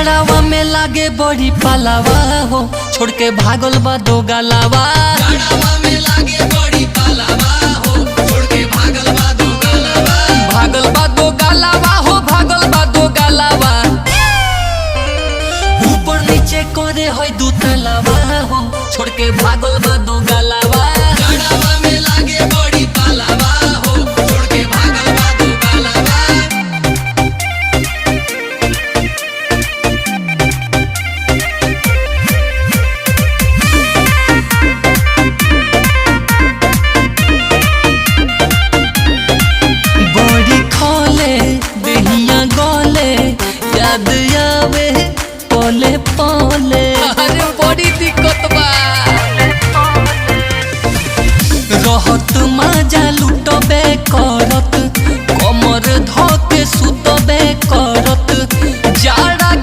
जाड़ावा में लागे बड़ी पालावा हो, छोड़ के भागल बा दो गालावा। जाड़ावा में लागे बड़ी पालावा हो, छोड़ के भागल बा दो गालावा। भागल बा दो गालावा हो, भागल बा दो गालावा। ऊपर नीचे करे होय दू तलावा हो, छोड़ के भागल बा दो गालावा। जाड़ावा में लागे बड़ी पालावा हो, छोड़ के भागल बा दो गालावा। बड़ी खोले देहिया गोले, याद आवे पोले पोले।